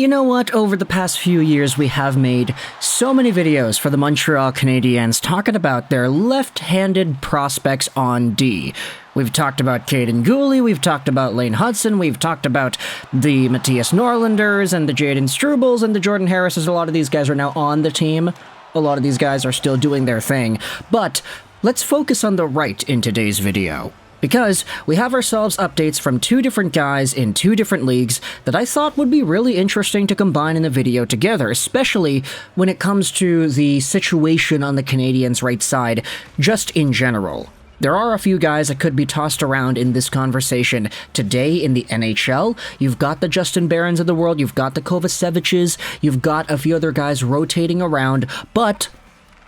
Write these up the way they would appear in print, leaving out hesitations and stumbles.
You know what? Over the past few years, we have made so many videos for the Montreal Canadiens talking about their left-handed prospects on D. We've talked about Caden Gooley, we've talked about Lane Hudson, we've talked about the Matthias Norlanders and the Jaden Strubles and the Jordan Harrises. A lot of these guys are now on the team. A lot of these guys are still doing their thing. But let's focus on the right in today's video, because we have ourselves updates from two different guys in two different leagues that I thought would be really interesting to combine in the video together, especially when it comes to the situation on the Canadiens' right side, just in general. There are a few guys that could be tossed around in this conversation today in the NHL. You've got the Justin Barons of the world, you've got the Kovaceviches, you've got a few other guys rotating around, but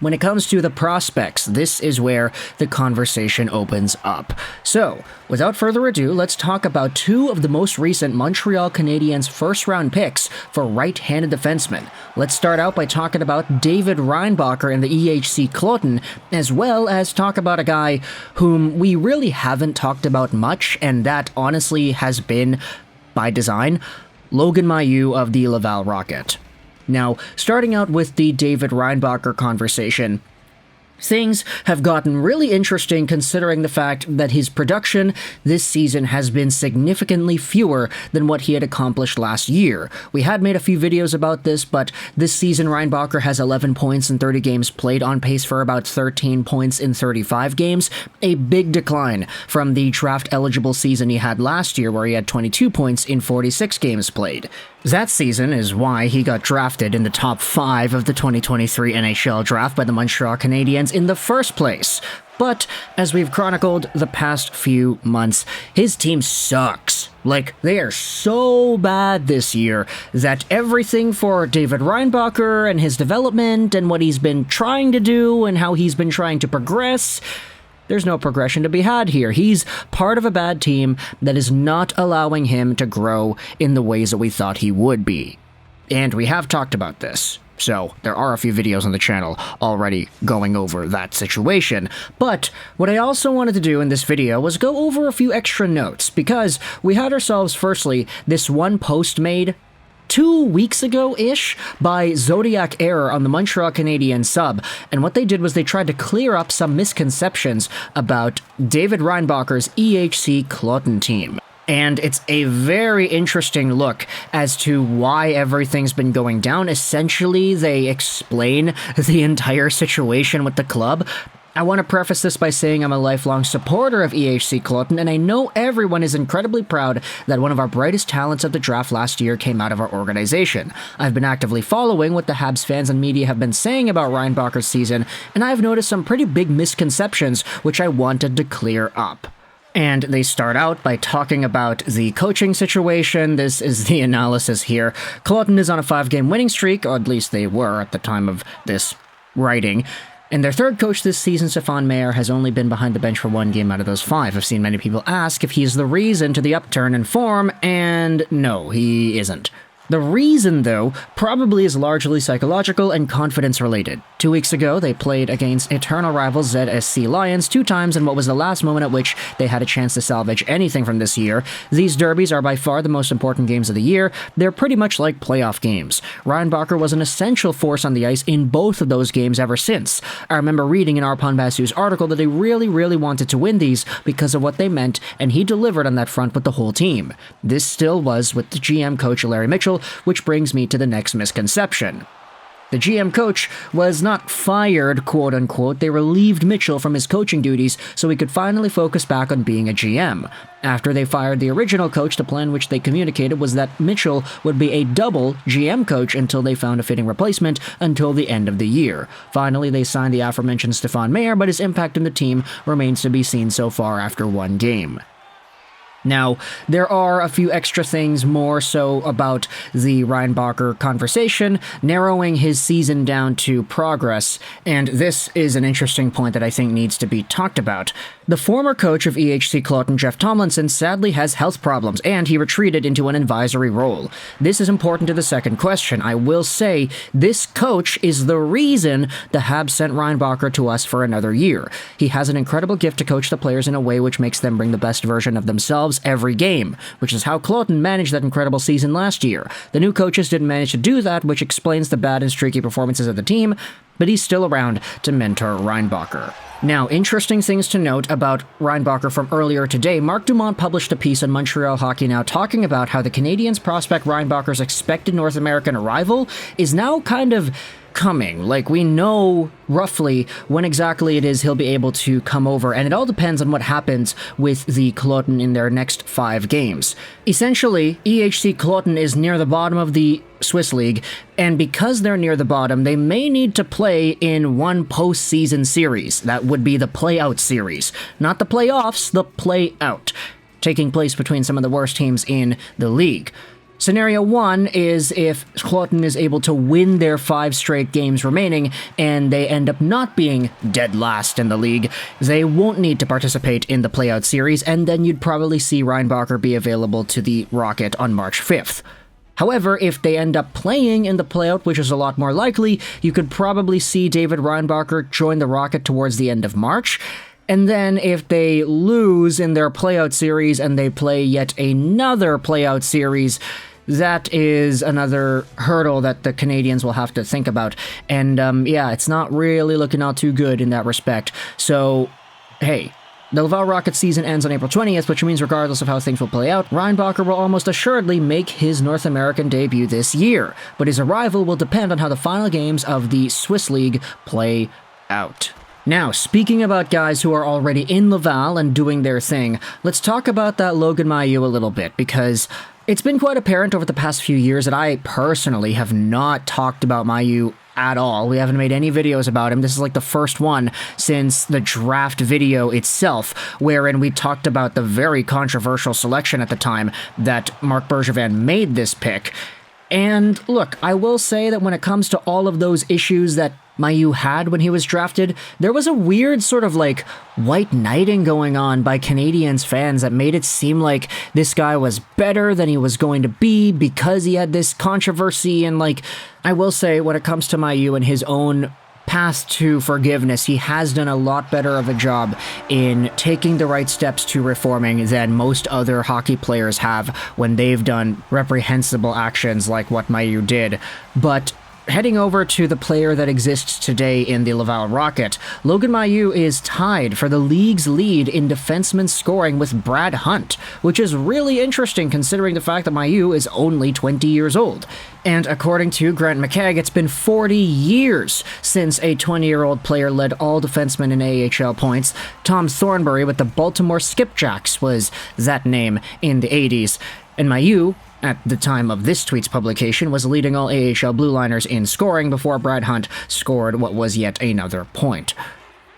when it comes to the prospects, this is where the conversation opens up. So, without further ado, let's talk about two of the most recent Montreal Canadiens first-round picks for right-handed defensemen. Let's start out by talking about David Reinbacher and the EHC Kloten, as well as talk about a guy whom we really haven't talked about much, and that honestly has been, by design, Logan Mailloux of the Laval Rocket. Now, starting out with the David Reinbacher conversation, things have gotten really interesting considering the fact that his production this season has been significantly fewer than what he had accomplished last year. We had made a few videos about this, but this season Reinbacher has 11 points in 30 games played, on pace for about 13 points in 35 games, a big decline from the draft-eligible season he had last year where he had 22 points in 46 games played. That season is why he got drafted in the top 5 of the 2023 NHL Draft by the Montreal Canadiens in the first place. But, as we've chronicled the past few months, his team sucks. Like, they are so bad this year that everything for David Reinbacher and his development and what he's been trying to do and how he's been trying to progress, there's no progression to be had here. He's part of a bad team that is not allowing him to grow in the ways that we thought he would be. And we have talked about this, so there are a few videos on the channel already going over that situation. But what I also wanted to do in this video was go over a few extra notes, because we had ourselves, firstly, this one post made 2 weeks ago-ish by Zodiac Error on the Montreal Canadiens sub, and what they did was they tried to clear up some misconceptions about David Reinbacher's EHC Kloten team. And it's a very interesting look as to why everything's been going down. Essentially, they explain the entire situation with the club. I want to preface this by saying I'm a lifelong supporter of EHC Kloten, and I know everyone is incredibly proud that one of our brightest talents of the draft last year came out of our organization. I've been actively following what the Habs fans and media have been saying about Reinbacher's season, and I've noticed some pretty big misconceptions which I wanted to clear up. And they start out by talking about the coaching situation. This is the analysis here. Kloten is on a 5-game winning streak, or at least they were at the time of this writing. And their third coach this season, Stéphane Mayer, has only been behind the bench for 1 game out of those 5. I've seen many people ask if he's the reason to the upturn in form, and no, he isn't. The reason, though, probably is largely psychological and confidence-related. 2 weeks ago, they played against eternal rivals ZSC Lions 2 times in what was the last moment at which they had a chance to salvage anything from this year. These derbies are by far the most important games of the year. They're pretty much like playoff games. Reinbacher was an essential force on the ice in both of those games ever since. I remember reading in Arpon Basu's article that they really wanted to win these because of what they meant, and he delivered on that front with the whole team. This still was with the GM coach Larry Mitchell, which brings me to the next misconception. The GM coach was not fired, quote-unquote. They relieved Mitchell from his coaching duties so he could finally focus back on being a GM. After they fired the original coach, the plan which they communicated was that Mitchell would be a double GM coach until they found a fitting replacement until the end of the year. Finally, they signed the aforementioned Stéphane Mayer, but his impact in the team remains to be seen so far after 1 game. Now, there are a few extra things more so about the Reinbacher conversation, narrowing his season down to progress, and this is an interesting point that I think needs to be talked about. The former coach of EHC Kloten, Jeff Tomlinson, sadly has health problems, and he retreated into an advisory role. This is important to the second question. I will say, this coach is the reason the Habs sent Reinbacher to us for another year. He has an incredible gift to coach the players in a way which makes them bring the best version of themselves themselves every game, which is how Kloten managed that incredible season last year. The new coaches didn't manage to do that, which explains the bad and streaky performances of the team, but he's still around to mentor Reinbacher. Now, interesting things to note about Reinbacher from earlier today. Mark Dumont published a piece on Montreal Hockey Now talking about how the Canadiens prospect Reinbacher's expected North American arrival is now kind of coming. Like, we know roughly when exactly it is he'll be able to come over, and it all depends on what happens with the Kloten in their next 5 games. Essentially, EHC Kloten is near the bottom of the Swiss League, and because they're near the bottom, they may need to play in one postseason series. That would be the play-out series. Not the playoffs, the play-out, taking place between some of the worst teams in the league. Scenario 1 is if Kloten is able to win their 5 straight games remaining and they end up not being dead last in the league, they won't need to participate in the playout series, and then you'd probably see Reinbacher be available to the Rocket on March 5th. However, if they end up playing in the playout, which is a lot more likely, you could probably see David Reinbacher join the Rocket towards the end of March. And then if they lose in their playout series and they play yet another playout series, that is another hurdle that the Canadiens will have to think about. And yeah, it's not really looking all too good in that respect. So, hey, the Laval Rocket season ends on April 20th, which means regardless of how things will play out, Reinbacher will almost assuredly make his North American debut this year. But his arrival will depend on how the final games of the Swiss League play out. Now, speaking about guys who are already in Laval and doing their thing, let's talk about that Logan Mailloux a little bit, because it's been quite apparent over the past few years that I personally have not talked about Mailloux at all. We haven't made any videos about him. This is like the first one since the draft video itself, wherein we talked about the very controversial selection at the time that Marc Bergevin made this pick. And look, I will say that when it comes to all of those issues that Mailloux had when he was drafted, there was a weird sort of like white knighting going on by Canadiens fans that made it seem like this guy was better than he was going to be because he had this controversy. And like, I will say, when it comes to Mailloux and his own path to forgiveness, he has done a lot better of a job in taking the right steps to reforming than most other hockey players have when they've done reprehensible actions like what Mailloux did. But heading over to the player that exists today in the Laval Rocket, Logan Mailloux is tied for the league's lead in defenseman scoring with Brad Hunt, which is really interesting considering the fact that Mailloux is only 20 years old. And according to Grant McKegg, it's been 40 years since a 20-year-old player led all defensemen in AHL points. Tom Thornbury with the Baltimore Skipjacks was that name in the 80s. And Mailloux, at the time of this tweet's publication, was leading all AHL blue liners in scoring before Brad Hunt scored what was yet another point.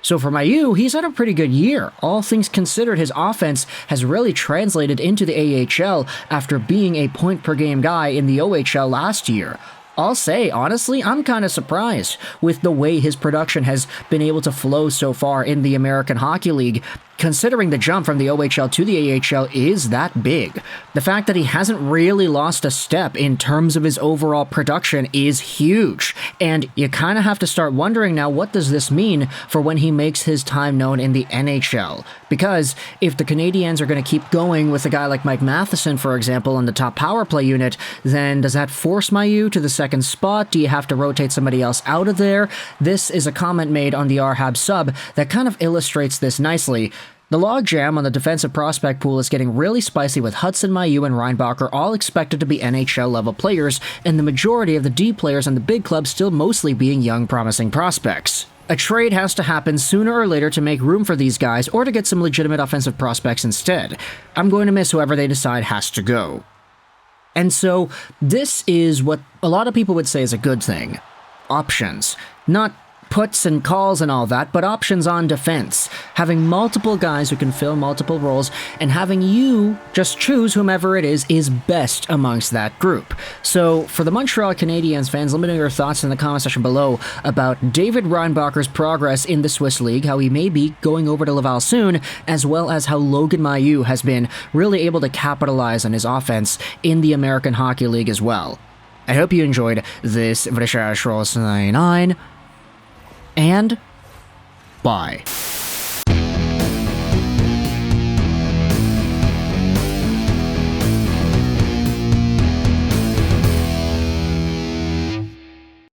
So for Mailloux, he's had a pretty good year. All things considered, his offense has really translated into the AHL after being a point-per-game guy in the OHL last year. I'll say, honestly, I'm kind of surprised with the way his production has been able to flow so far in the American Hockey League, considering the jump from the OHL to the AHL is that big. The fact that he hasn't really lost a step in terms of his overall production is huge, and you kind of have to start wondering now, what does this mean for when he makes his time known in the NHL? Because if the Canadiens are going to keep going with a guy like Mike Matheson, for example, in the top power play unit, then does that force Mailloux to the second spot? Do you have to rotate somebody else out of there? This is a comment made on the Habs sub that kind of illustrates this nicely. The logjam on the defensive prospect pool is getting really spicy, with Hudson, Mailloux, and Reinbacher all expected to be NHL-level players, and the majority of the D players on the big clubs still mostly being young, promising prospects. A trade has to happen sooner or later to make room for these guys, or to get some legitimate offensive prospects instead. I'm going to miss whoever they decide has to go. And so, this is what a lot of people would say is a good thing. Options. Not puts and calls and all that, but options on defense. Having multiple guys who can fill multiple roles, and having you just choose whomever it is best amongst that group. So, for the Montreal Canadiens fans, let me know your thoughts in the comment section below about David Reinbacher's progress in the Swiss League, how he may be going over to Laval soon, as well as how Logan Mailloux has been really able to capitalize on his offense in the American Hockey League as well. I hope you enjoyed this Recherche 99, and bye.